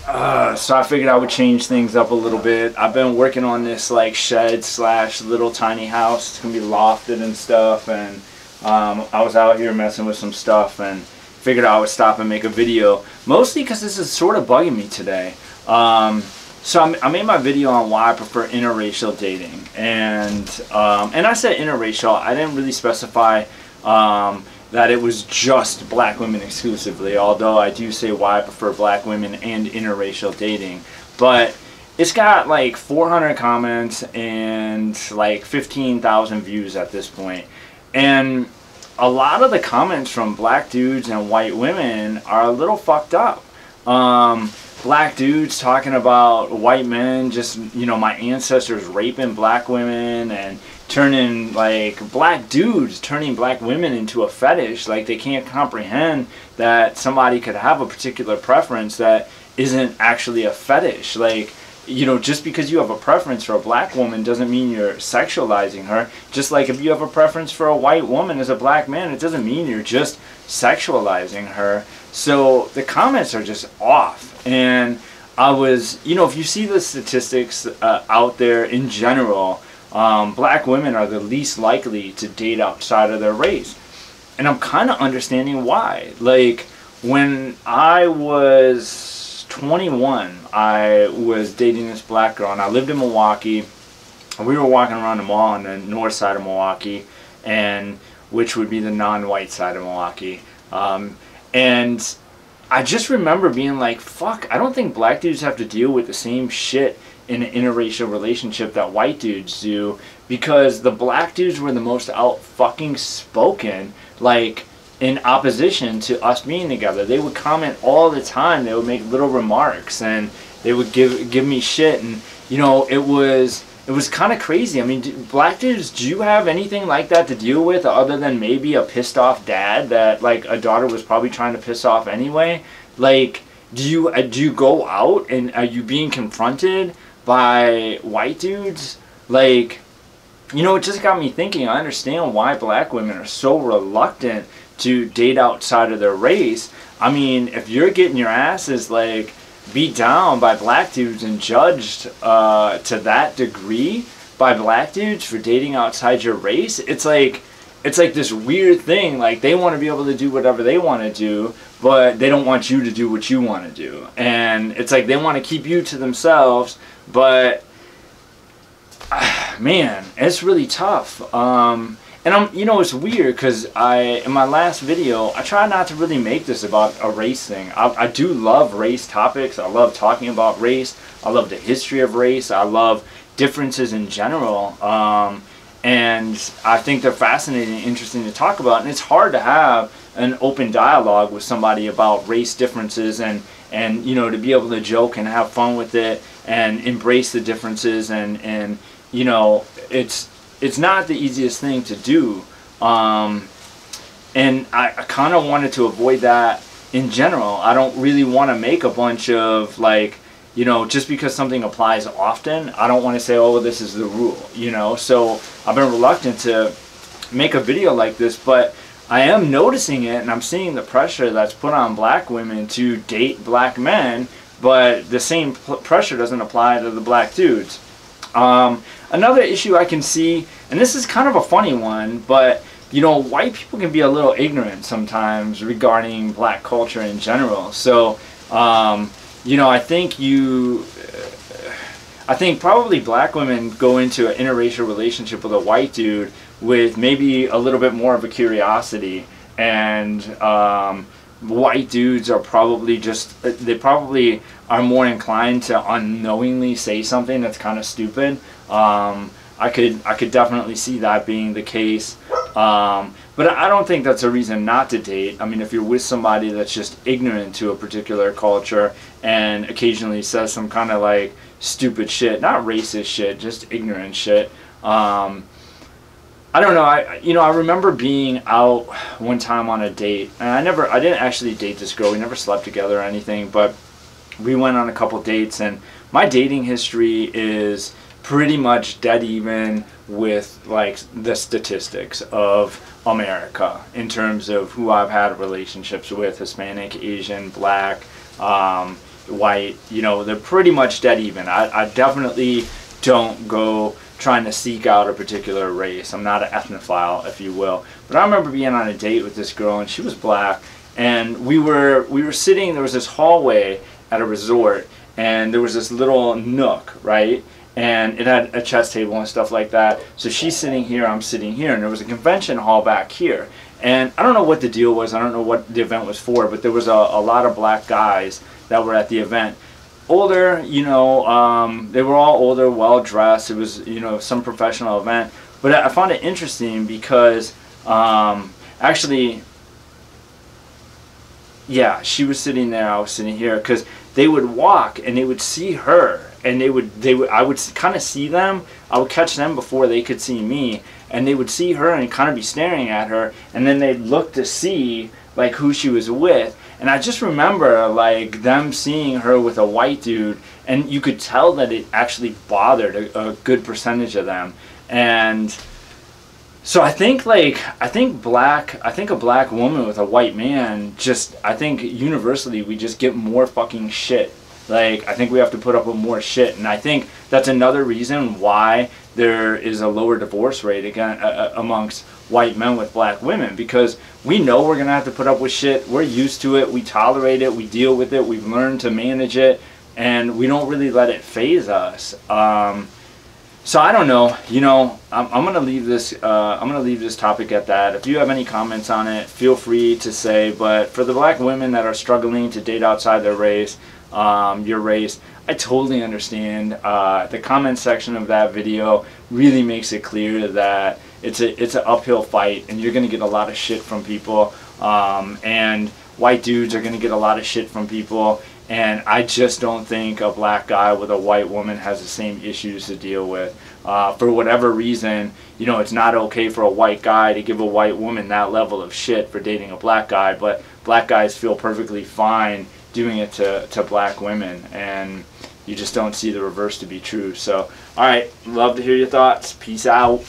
So I figured I would change things up a little bit. I've been working on this like shed slash little tiny house. It's gonna be lofted and stuff, and I was out here messing with some stuff and figured I would stop and make a video, mostly because this is sort of bugging me today. So I made my video on why I prefer interracial dating, and I said interracial. I didn't really specify that it was just black women exclusively, although I do say why I prefer black women and interracial dating. But it's got like 400 comments and like 15,000 views at this point. And a lot of the comments from black dudes and white women are a little fucked up. Black dudes talking about white men, just, you know, my ancestors raping black women, and turning, like, black dudes turning black women into a fetish. Like, they can't comprehend that somebody could have a particular preference that isn't actually a fetish. Like, you know, just because you have a preference for a black woman doesn't mean you're sexualizing her. Just like if you have a preference for a white woman as a black man, it doesn't mean you're just sexualizing her. So the comments are just off. And I was, you know, if you see the statistics out there in general, black women are the least likely to date outside of their race. And I'm kind of understanding why. Like, when I was 21, I was dating this black girl, and I lived in Milwaukee. And we were walking around the mall on the north side of Milwaukee, and which would be the non-white side of Milwaukee. And I just remember being like, fuck, I don't think black dudes have to deal with the same shit in an interracial relationship that white dudes do, because the black dudes were the most out fucking spoken, like, in opposition to us being together. They would comment all the time. They would make little remarks, and they would give me shit, and, you know, it was kind of crazy. I mean, black dudes, do you have anything like that to deal with other than maybe a pissed off dad that, like, a daughter was probably trying to piss off anyway? Like, do you go out and are you being confronted by white dudes? Like, you know, it just got me thinking. I understand why black women are so reluctant to date outside of their race. I mean, if you're getting your asses, like, beat down by black dudes and judged to that degree by black dudes for dating outside your race, it's like this weird thing. Like, they want to be able to do whatever they want to do, but they don't want you to do what you want to do. And it's like they want to keep you to themselves, but man, it's really tough. And you know, it's weird because in my last video, I try not to really make this about a race thing. I do love race topics. I love talking about race. I love the history of race. I love differences in general. And I think they're fascinating and interesting to talk about. And it's hard to have an open dialogue with somebody about race differences, and you know, to be able to joke and have fun with it and embrace the differences, and you know, it's not the easiest thing to do, and I kind of wanted to avoid that in general. I don't really want to make a bunch of, like, you know, just because something applies often, I don't want to say, oh, this is the rule, you know. So I've been reluctant to make a video like this, but I am noticing it, and I'm seeing the pressure that's put on black women to date black men, but the same pressure doesn't apply to the black dudes. Another issue I can see, and this is kind of a funny one, but, you know, white people can be a little ignorant sometimes regarding black culture in general. So, you know, I think probably black women go into an interracial relationship with a white dude with maybe a little bit more of a curiosity, and white dudes are probably just, they probably are more inclined to unknowingly say something that's kind of stupid. I could definitely see that being the case, but I don't think that's a reason not to date. I mean, if you're with somebody that's just ignorant to a particular culture and occasionally says some kind of, like, stupid shit, not racist shit, just ignorant shit, I don't know. I remember being out one time on a date, and I didn't actually date this girl. We never slept together or anything, but we went on a couple dates, and my dating history is pretty much dead even with, like, the statistics of America in terms of who I've had relationships with: Hispanic, Asian, Black, white, you know, they're pretty much dead even. I definitely don't go trying to seek out a particular race. I'm not an ethnophile, if you will. But I remember being on a date with this girl, and she was black, and we were sitting, there was this hallway at a resort, and there was this little nook, right? And it had a chess table and stuff like that. So she's sitting here, I'm sitting here, and there was a convention hall back here. And I don't know what the deal was, I don't know what the event was for, but there was a lot of black guys that were at the event. Older, you know, they were all older, well dressed. It was, you know, some professional event. But I found it interesting because actually, yeah, she was sitting there, I was sitting here, because they would walk and they would see her, and I would kind of see them. I would catch them before they could see me, and they would see her and kind of be staring at her, and then they'd look to see like who she was with. And I just remember like them seeing her with a white dude, and you could tell that it actually bothered a good percentage of them. And so I think a black woman with a white man, just, I think universally we just get more fucking shit. Like, I think we have to put up with more shit, and I think that's another reason why there is a lower divorce rate again amongst white men with black women, because we know we're gonna have to put up with shit. We're used to it, we tolerate it, we deal with it, we've learned to manage it, and we don't really let it phase us. So I don't know, you know, I'm gonna leave this topic at that. If you have any comments on it, feel free to say. But for the black women that are struggling to date outside their race, your race, I totally understand. The comment section of that video really makes it clear that it's an uphill fight, and you're gonna get a lot of shit from people, and white dudes are gonna get a lot of shit from people. And I just don't think a black guy with a white woman has the same issues to deal with. For whatever reason, you know, it's not okay for a white guy to give a white woman that level of shit for dating a black guy, but black guys feel perfectly fine doing it to black women, and you just don't see the reverse to be true. So, alright, love to hear your thoughts. Peace out.